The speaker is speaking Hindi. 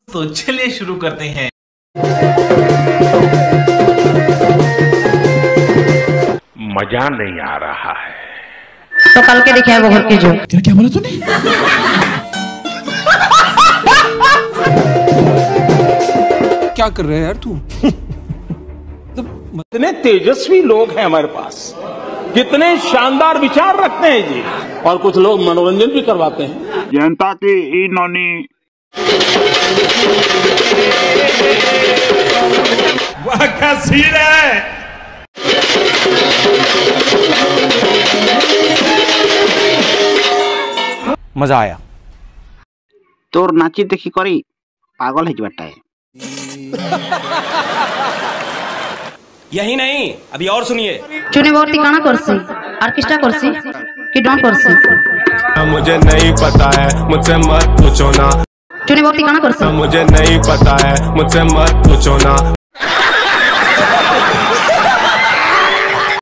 तो चलिए शुरू करते हैं। मजा नहीं आ रहा है तो कल के दिखाए वो घर के जो क्या बोला तूने? क्या कर रहे हैं यार तू? कितने तेजस्वी लोग हैं हमारे पास, कितने शानदार विचार रखते हैं जी। और कुछ लोग मनोरंजन भी करवाते हैं जनता की इन्होंने वह क्या सीन है। मजा आया। तोर नाची देखी करी पागल है बाटा है। यही नहीं, अभी और सुनिए। चुने बहुत काना करसी ऑर्केस्ट्रा करसी कि डॉन करसी मुझे नहीं पता है, मुझसे मत पूछो ना। चुने बहुत काना करसी मुझे नहीं पता है, मुझसे मत पूछो ना।